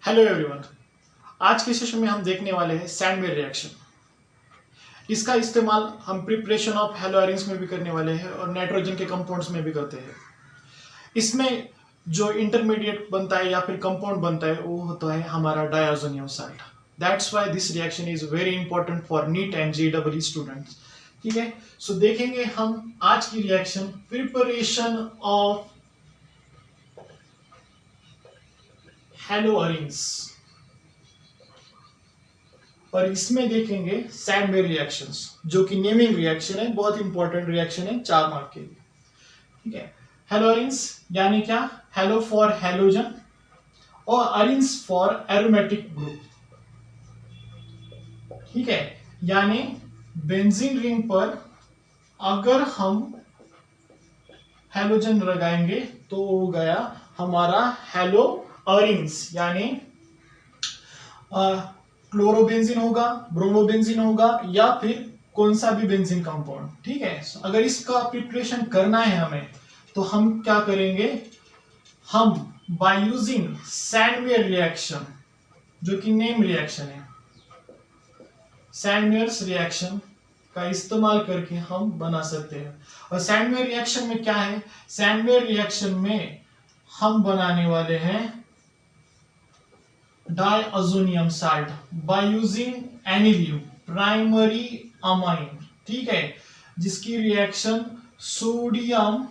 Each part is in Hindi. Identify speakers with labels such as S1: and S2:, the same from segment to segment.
S1: Hello everyone. आज के सेशन में हम देखने वाले हैं सैंडवेयर रिएक्शन। इसका इस्तेमाल हम प्रिपरेशन ऑफ हेलोअरिन्स में भी करने वाले हैं और नाइट्रोजन के कंपाउंड्स में भी करते हैं। इसमें जो इंटरमीडिएट बनता है या फिर कंपाउंड बनता है वो होता है हमारा diazonium salt. That's why this reaction is very important for neat and JEE students. ठीक है, सो देखेंगे हम आज की रिएक्शन प्रिपरेशन ऑफ हेलोअरिन्स और इसमें देखेंगे सैंडवेयर रिएक्शंस, जो कि नेमिंग रिएक्शन है, बहुत इंपॉर्टेंट रिएक्शन है 4 मार्क के लिए। ठीक है, हेलोअरिन्स यानी क्या? हेलो फॉर हेलोजन और अरिन्स फॉर एरोमेटिक ग्रुप। ठीक है, यानी बेंजीन रिंग पर अगर हम हेलोजन लगाएंगे तो हो गया हमारा हेलो अरिन्स, यानी क्लोरोबेंजीन होगा, ब्रोमोबेंजीन होगा या फिर कौन सा भी बेंजीन कंपाउंड। ठीक है, अगर इसका प्रिपरेशन करना है हमें तो हम क्या करेंगे? हम बाय यूजिंग सैंडवेयर रिएक्शन, जो कि नेम रिएक्शन है, सैंडवेयर्स रिएक्शन का इस्तेमाल करके हम बना सकते हैं। और सैंडवेयर रिएक्शन में क्या है? सैंडवेयर रिएक्शन में हम बनाने वाले हैं diazonium salt by using aniline primary amine. ठीक है, जिसकी reaction sodium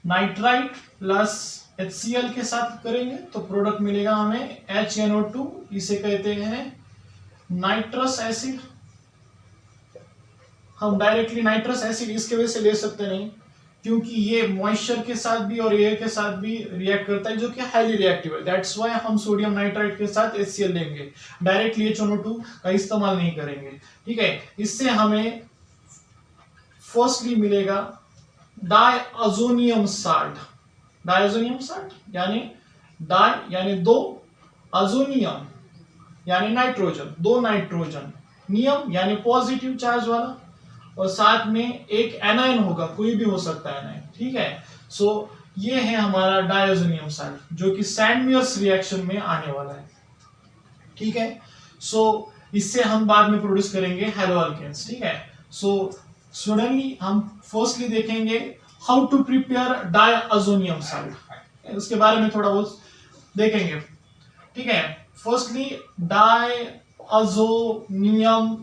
S1: nitrite plus HCl के साथ करेंगे तो प्रोडक्ट मिलेगा हमें HNO2। इसे कहते हैं नाइट्रस एसिड। हम डायरेक्टली नाइट्रस एसिड इसके वजह से ले सकते नहीं, क्योंकि ये मॉइस्चर के साथ भी और एयर के साथ भी रिएक्ट करता है, जो कि हाईली रिएक्टिव है। दैट्स व्हाई हम सोडियम नाइट्राइट के साथ HCl लेंगे, डायरेक्टली HNO2 का इस्तेमाल नहीं करेंगे। ठीक है, इससे हमें फर्स्टली मिलेगा डायज़ोनियम साल्ट। डायज़ोनियम साल्ट यानी डाई यानी दो, अजोनियम यानी नाइट्रोजन, दो नाइट्रोजन, नियम यानी पॉजिटिव चार्ज वाला, और साथ में एक एनायन होगा, कोई भी हो सकता है एनायन। ठीक है, सो ये है हमारा डायज़ोनियम साल्ट, जो कि सैंडवेयर्स रिएक्शन में आने वाला है। ठीक है, सो इससे हम बाद में प्रोड्यूस करेंगे हेलोअल्केन्स। ठीक है, सो सडनली हम फर्स्टली देखेंगे how to prepare diazonium salt, उसके बारे में थोड़ा बहुत देखेंगे। ठीक है, फर्स्टली डायज़ोनियम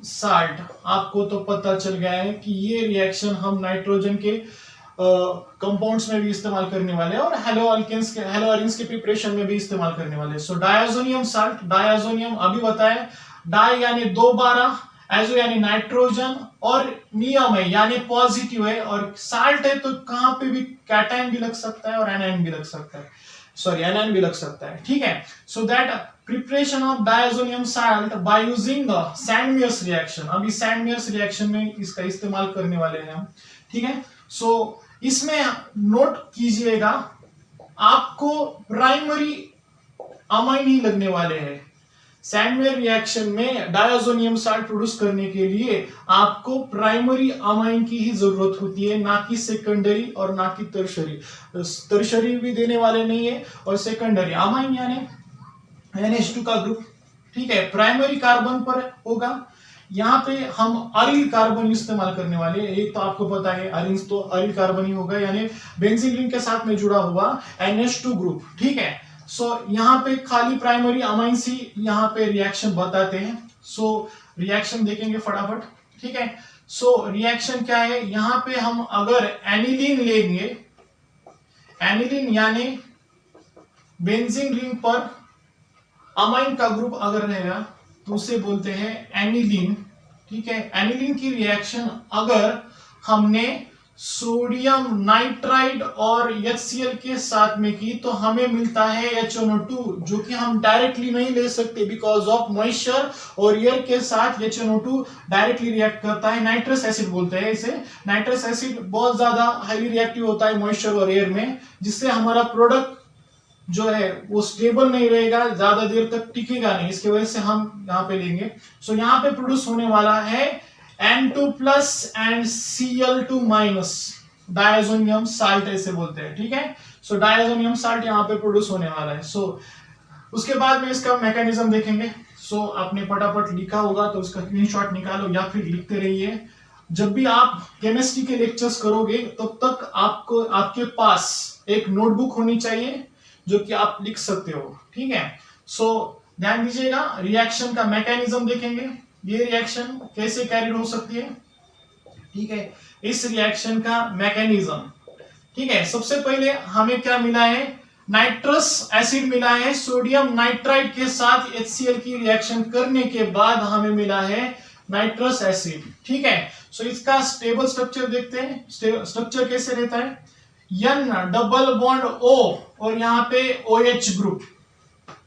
S1: साल्ट, आपको तो पता चल गया है कि ये रिएक्शन हम नाइट्रोजन के कंपाउंड्स में भी इस्तेमाल करने वाले हैं और हेलोअरिन्स के प्रिपरेशन में भी इस्तेमाल करने वाले हैं। सो डायज़ोनियम साल्ट, डायज़ोनियम अभी बताया, डाई यानी दो बारह, एजो यानी नाइट्रोजन, और नियम है यानी पॉजिटिव है, और साल्ट है तो कहां पे भी कैटायन भी लग सकता है और एनायन भी लग सकता है, एनायन भी लग सकता है। ठीक है, so that preparation of diazonium salt by using Sandmeyer's reaction. अभी सैंडवेयर्स रिएक्शन में इसका इस्तेमाल करने वाले हैं हम। ठीक है, सो इसमें नोट कीजिएगा, आपको प्राइमरी अमाइन ही लगने वाले हैं। सैंडवेयर रिएक्शन में डायज़ोनियम साल्ट प्रोड्यूस करने के लिए आपको प्राइमरी अमाइन की ही जरूरत होती है, ना कि सेकेंडरी और ना कि टर्शरी। टर्शरी भी देने वाले नहीं है, और सेकेंडरी अमाइन यानी NH2 का ग्रुप। ठीक है, प्राइमरी कार्बन पर होगा, यहाँ पे हम अरिल कार्बन इस्तेमाल करने वाले हैं। एक तो आपको पता है अरिन्स तो अरिल कार्बन ही होगा, यानी बेंजीन रिंग के साथ में जुड़ा हुआ NH2 ग्रुप। ठीक है, सो यहाँ पे खाली प्राइमरी अमाइंस ही यहाँ पे रिएक्शन बताते हैं। सो रिएक्शन देखेंगे फटाफट। ठीक है, सो रिएक्शन क्या है? यहाँ पे हम अगर एनिलीन लेंगे, एनिलीन यानी बेंजीन रिंग पर अमाइन का ग्रुप अगर रहेगा तो उसे बोलते हैं एनिलीन। ठीक है, एनिलीन की रिएक्शन अगर हमने सोडियम नाइट्राइड और HCl के साथ में की तो हमें मिलता है HNO2, जो कि हम डायरेक्टली नहीं ले सकते बिकॉज ऑफ मॉइस्चर, और एयर के साथ HNO2 डायरेक्टली रिएक्ट करता है। नाइट्रस एसिड बोलते हैं इसे। नाइट्रस एसिड बहुत ज्यादा हाईली रिएक्टिव होता है मॉइस्चर और एयर में, जिससे हमारा प्रोडक्ट जो है वो स्टेबल नहीं रहेगा, ज्यादा देर तक टिकेगा नहीं, इसकी वजह से हम यहाँ पे लेंगे। सो यहाँ पे प्रोड्यूस होने वाला है N2 plus and Cl2 minus, diazonium salt ऐसे बोलते हैं। ठीक है, सो डायज़ोनियम साल्ट यहाँ पे प्रोड्यूस होने वाला है। सो उसके बाद में इसका मैकेनिज्म देखेंगे। सो आपने फटाफट लिखा होगा तो उसका स्क्रीनशॉट निकालो या फिर लिखते रहिए। जब भी आप केमिस्ट्री के लेक्चर्स करोगे तब तक आपको आपके पास एक नोटबुक होनी चाहिए जो कि आप लिख सकते हो, ठीक है। सो ध्यान दीजिएगा, रिएक्शन का मैकेनिज्म देखेंगे, ये रिएक्शन कैसे कैरिड हो सकती है, ठीक है, इस रिएक्शन का मैकेनिज्म, ठीक है। सबसे पहले हमें क्या मिला है, नाइट्रस एसिड मिला है, सोडियम नाइट्राइड के साथ HCl की रिएक्शन करने के बाद हमें मिला है नाइट्रस एसिड, ठीक है। सो इसका स्टेबल स्ट्रक्चर देखते हैं। स्ट्रक्चर कैसे रहता है, N डबल बॉन्ड O और यहाँ पे OH ग्रुप,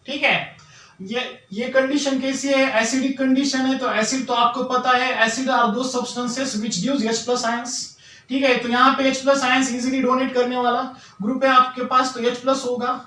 S1: ठीक है। ये कंडीशन कैसी है, एसिडिक कंडीशन है। तो एसिड तो आपको पता है, एसिड आर दो substances which gives H+ ions, ठीक है। तो यहाँ पे H+ आयंस इजीली डोनेट करने वाला ग्रुप है आपके पास, तो H+ होगा।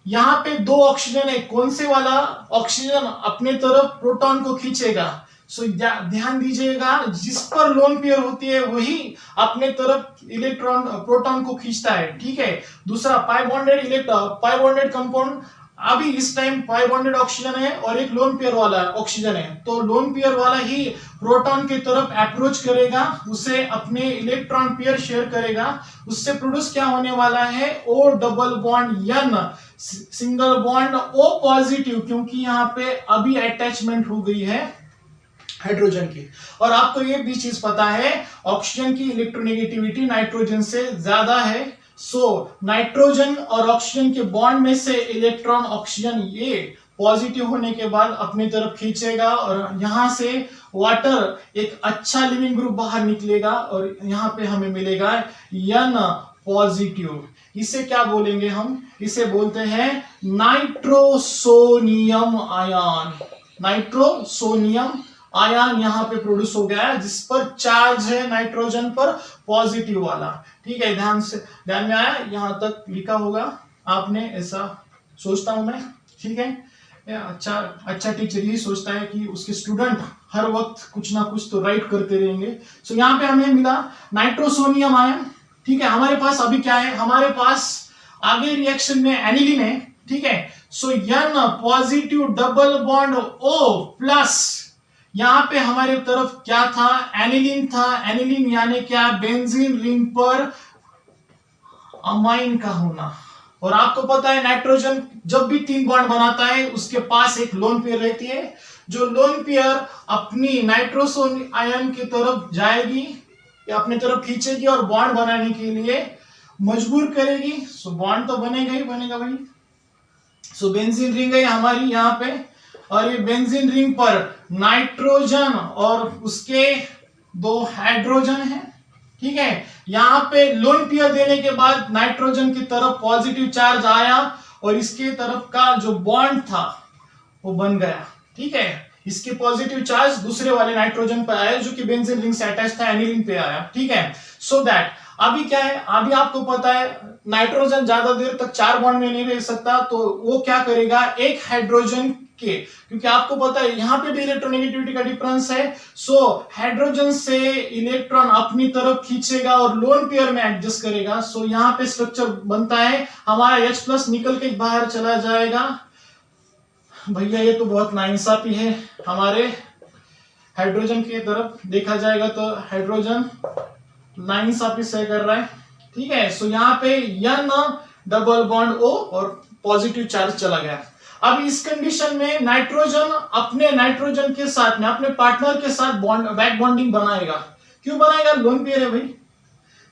S1: यहाँ पे दो ऑक्सीजन है, कौन से वाला ऑक्सीजन अपने तरफ प्रोटॉन को खींचेगा। सो ध्यान दीजिएगा, जिस पर लोन पेयर होती है वही अपने तरफ इलेक्ट्रॉन प्रोटॉन को खींचता है, ठीक है। दूसरा पाई बॉन्डेड कंपाउंड, अभी इस टाइम पाई बॉन्डेड ऑक्सीजन है और एक लोन पेयर वाला ऑक्सीजन है, तो लोन पेयर वाला ही प्रोटॉन की तरफ अप्रोच करेगा, उसे अपने इलेक्ट्रॉन पेयर शेयर करेगा, उससे प्रोड्यूस क्या होने वाला है, O double bond N single bond O positive, क्योंकि यहाँ पे अभी अटैचमेंट हो गई है हाइड्रोजन की। और आपको ये भी चीज पता है, ऑक्सीजन की इलेक्ट्रोनेगेटिविटी नाइट्रोजन से ज्यादा है। सो नाइट्रोजन और ऑक्सीजन के बॉन्ड में से इलेक्ट्रॉन ऑक्सीजन ये पॉजिटिव होने के बाद अपनी तरफ खींचेगा और यहां से वाटर एक अच्छा लिविंग ग्रुप बाहर निकलेगा और यहां पे हमें मिलेगा N पॉजिटिव। इसे क्या बोलेंगे हम, इसे बोलते हैं नाइट्रोसोनियम आयन। नाइट्रोसोनियम आयन यहाँ पे प्रोड्यूस हो गया है, जिस पर चार्ज है नाइट्रोजन पर पॉजिटिव वाला, ठीक है। ध्यान में आया, यहां तक लिखा होगा आपने, ऐसा सोचता हूं मैं, ठीक है। अच्छा टीचर यही सोचता है कि उसके स्टूडेंट हर वक्त कुछ ना कुछ तो राइट करते रहेंगे। सो यहाँ पे हमें मिला नाइट्रोसोनियम आयन, ठीक है। हमारे पास अभी क्या है, हमारे पास आगे रिएक्शन में एनिलीन है, ठीक है। सो N positive double bond O plus, यहां पे हमारे तरफ क्या था, एनिलीन था। एनिलीन यानी क्या, बेंजीन रिंग पर अमाइन का होना। और आपको पता है नाइट्रोजन जब भी 3 बॉन्ड बनाता है उसके पास एक लोन पेयर रहती है, जो लोन पेयर अपनी नाइट्रोसोन आयन की तरफ जाएगी या अपनी तरफ खींचेगी और बॉन्ड बनाने के लिए मजबूर करेगी। सो बॉन्ड तो बनेगा ही बनेगा भाई। सो बेंजीन रिंग है हमारी यहाँ पे, और ये बेंजीन रिंग पर नाइट्रोजन और उसके 2 हाइड्रोजन है, ठीक है। यहां पे लोन पेयर देने के बाद नाइट्रोजन की तरफ पॉजिटिव चार्ज आया और इसके तरफ का जो बॉन्ड था वो बन गया, ठीक है। इसके पॉजिटिव चार्ज दूसरे वाले नाइट्रोजन पर आया जो कि बेंजीन रिंग से अटैच था, एनिलीन पे आया, ठीक है। सो दैट अभी क्या है, अभी आपको पता है नाइट्रोजन ज्यादा देर तक 4 बॉन्ड में नहीं रह सकता, तो वो क्या करेगा, एक हाइड्रोजन के, क्योंकि आपको पता है यहां पे भी इलेक्ट्रोनेगेटिविटी का डिफरेंस है। सो हाइड्रोजन से इलेक्ट्रॉन अपनी तरफ खींचेगा और लोन पेयर में एडजस्ट करेगा। सो यहां पे स्ट्रक्चर बनता है, हमारा H+ निकल के बाहर चला जाएगा। भैया ये तो बहुत नाइंसाफी है, हमारे हाइड्रोजन की तरफ देखा जाएगा तो हाइड्रोजन नाइंसाफी से कर रहा है, ठीक है। सो यहाँ पे N डबल बॉन्ड O और पॉजिटिव चार्ज चला गया। अब इस कंडीशन में नाइट्रोजन अपने नाइट्रोजन के साथ में अपने पार्टनर के साथ बॉन्ड बैक बॉन्डिंग बनाएगा। क्यों बनाएगा, लोन पेयर है भाई,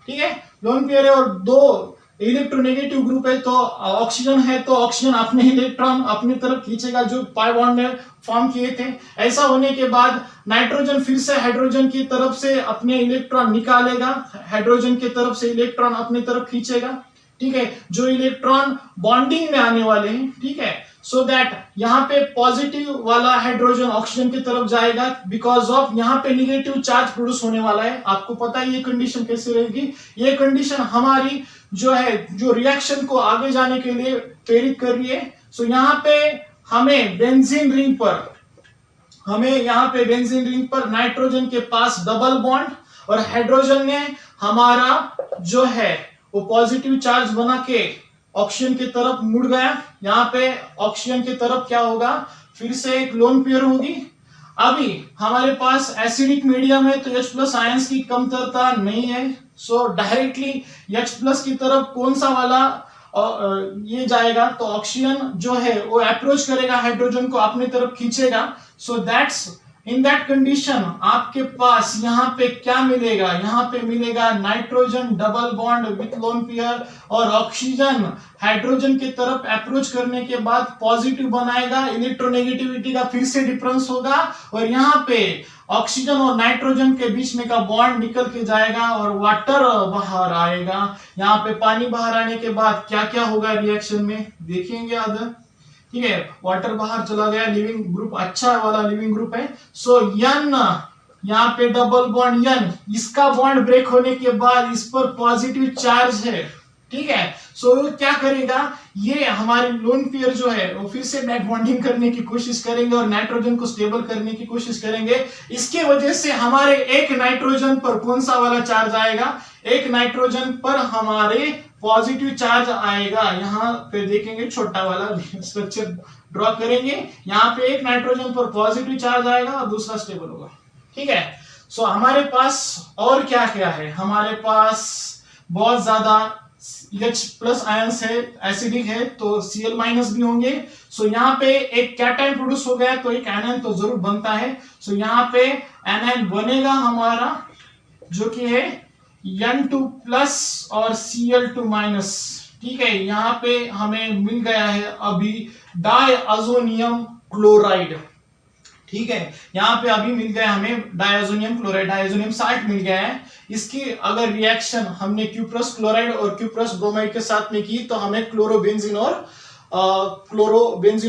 S1: ठीक है। लोन पेयर है और 2 इलेक्ट्रोनेगेटिव ग्रुप है, तो ऑक्सीजन है तो ऑक्सीजन अपने इलेक्ट्रॉन अपनी तरफ खींचेगा जो पाई बॉन्ड फॉर्म किए थे। ऐसा होने के बाद नाइट्रोजन फिर से हाइड्रोजन की तरफ से अपने इलेक्ट्रॉन निकालेगा, हाइड्रोजन की तरफ से इलेक्ट्रॉन अपनी तरफ खींचेगा, ठीक है, जो इलेक्ट्रॉन बॉन्डिंग में आने वाले हैं, ठीक है। सो दैट यहाँ पे पॉजिटिव वाला हाइड्रोजन ऑक्सीजन की तरफ जाएगा, बिकॉज ऑफ यहाँ पे निगेटिव चार्ज प्रोड्यूस होने वाला है। आपको पता है ये कंडीशन कैसे रहेगी, ये कंडीशन हमारी जो है जो रिएक्शन को आगे जाने के लिए प्रेरित कर रही है। सो यहाँ पे हमें बेंजीन रिंग पर नाइट्रोजन के पास डबल बॉन्ड और हाइड्रोजन ने हमारा जो है वो पॉजिटिव चार्ज बना के ऑक्सीजन की तरफ मुड़ गया, यहाँ पे ऑक्सीजन की तरफ क्या होगा, फिर से एक लोन पेयर होगी। अभी हमारे पास एसिडिक मीडियम है तो H+ आयंस की कमतरता नहीं है, सो डायरेक्टली H+ की तरफ कौन सा वाला ये जाएगा, तो ऑक्सीजन जो है वो अप्रोच करेगा हाइड्रोजन को अपनी तरफ खींचेगा। So that's in that condition आपके पास यहाँ पे क्या मिलेगा, यहाँ पे मिलेगा nitrogen double bond with lone pair, और ऑक्सीजन हाइड्रोजन की तरफ अप्रोच करने के बाद पॉजिटिव बनाएगा, इलेक्ट्रोनेगेटिविटी का फिर से डिफरेंस होगा, और यहाँ पे ऑक्सीजन और नाइट्रोजन के बीच में का बॉन्ड निकल के जाएगा और वाटर बाहर आएगा। यहाँ पे पानी बाहर आने के बाद क्या क्या होगा रिएक्शन में देखेंगे अदर, ठीक है। वाटर बाहर चला गया, लिविंग ग्रुप अच्छा वाला लिविंग ग्रुप है। सो यन यहाँ पे डबल बॉन्ड यन, इसका बॉन्ड ब्रेक होने के बाद इस पर पॉजिटिव चार्ज है, ठीक है। सो क्या करेगा, ये हमारे लोन पेयर जो है वो फिर से बैक बॉन्डिंग करने की कोशिश करेंगे और नाइट्रोजन को स्टेबल करने की कोशिश करेंगे। इसके वजह से हमारे एक नाइट्रोजन पर कौन सा वाला चार्ज आएगा, एक नाइट्रोजन पर हमारे पॉजिटिव चार्ज आएगा। यहाँ पे देखेंगे छोटा वाला स्ट्रक्चर ड्रॉ करेंगे, यहाँ पे एक नाइट्रोजन पर पॉजिटिव चार्ज आएगा और दूसरा स्टेबल होगा, ठीक है। सो हमारे पास और क्या क्या है, हमारे पास बहुत ज्यादा H+ आयंस है, एसिडिक है तो Cl- भी होंगे। सो यहाँ पे एक कैटायन प्रोड्यूस हो गया तो एक एनायन तो जरूर बनता है। सो यहाँ पे एनायन बनेगा हमारा जो कि है N2+ और Cl2-, ठीक है। यहाँ पे हमें मिल गया है अभी डायअज़ोनियम क्लोराइड, ठीक है। यहाँ पे अभी मिल गया हमें डायअज़ोनियम क्लोराइड, डायअज़ोनियम साल्ट मिल गया है। इसकी अगर रिएक्शन हमने Q+ क्लोराइड और Q+ ब्रोमाइड के साथ में की तो हमें क्लोरोबेंजीन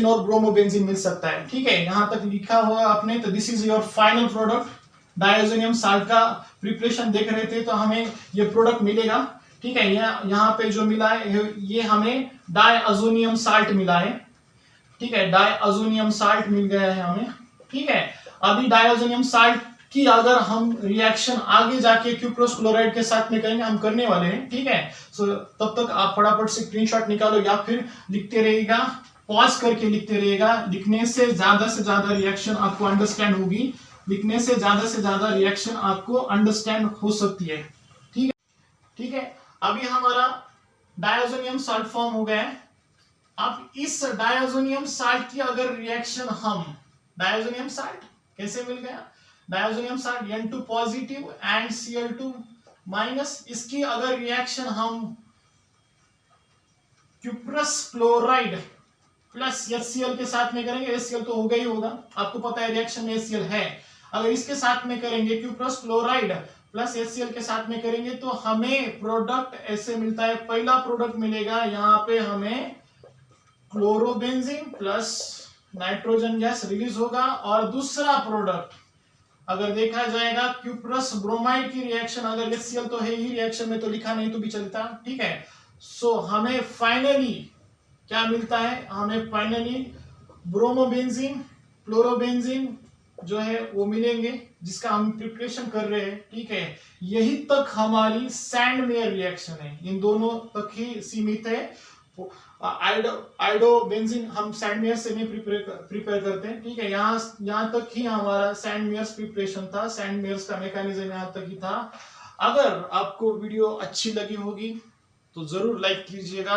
S1: और ब्रोमोबेंजीन मिल सकता है, ठीक है। यहां तक लिखा हुआ आपने, तो this is your final product. Diazonium salt का प्रिपरेशन देख रहे थे तो हमें ये प्रोडक्ट मिलेगा, ठीक है। यहाँ पे जो मिला है ये हमें डायअज़ोनियम साल्ट मिला है, ठीक है। डायअज़ोनियम साल्ट मिल गया है हमें, ठीक है। अभी डायअज़ोनियम साल्ट की अगर हम रिएक्शन आगे जाके Q+ क्लोराइड के साथ में करेंगे, हम करने वाले हैं, ठीक है। सो तब तक आप फटाफट से स्क्रीनशॉट निकालो या फिर लिखते रहेगा, पॉज करके लिखते रहेगा। लिखने से ज्यादा रिएक्शन आपको अंडरस्टैंड होगी, लिखने से ज्यादा रिएक्शन आपको अंडरस्टैंड हो सकती है, ठीक है, ठीक है। अभी हमारा डायअज़ोनियम साल्ट फॉर्म हो गया है। अब इस डायअज़ोनियम साल्ट की अगर रिएक्शन हम, डायअज़ोनियम साल्ट कैसे मिल गया, डायअज़ोनियम salt N2 positive and Cl2-, इसकी अगर रिएक्शन हम Q+ क्लोराइड प्लस HCl के साथ में करेंगे, HCl तो होगा ही होगा, आपको पता है रिएक्शन में HCl है। अगर इसके साथ में करेंगे Q+ क्लोराइड प्लस HCl के साथ में करेंगे तो हमें प्रोडक्ट ऐसे मिलता है। पहला प्रोडक्ट मिलेगा यहाँ पे हमें chlorobenzene plus nitrogen gas release होगा, और दूसरा प्रोडक्ट अगर देखा जाएगा Q+ ब्रोमाइड की रिएक्शन, अगर HCl तो है ही रिएक्शन में तो लिखा नहीं तो भी चलता, ठीक है। सो हमें फाइनली क्या मिलता है, हमें फाइनली ब्रोमोबेंजीन क्लोरोबेंजीन जो है वो मिलेंगे, जिसका हम प्रिपरेशन कर रहे हैं, ठीक है। यही तक हमारी सैंडमेयर रिएक्शन है, इन दोनों तक ही सीमित है। आइडोबेंजीन हम सैंडमेयर से नहीं प्रिपेयर करते हैं, ठीक है। यहाँ तक ही हमारा सैंडमेयर्स प्रिपरेशन था, सैंडमेयर्स का मैकेनिज्म यहाँ तक ही था। अगर आपको वीडियो अच्छी लगी होगी तो जरूर लाइक कीजिएगा,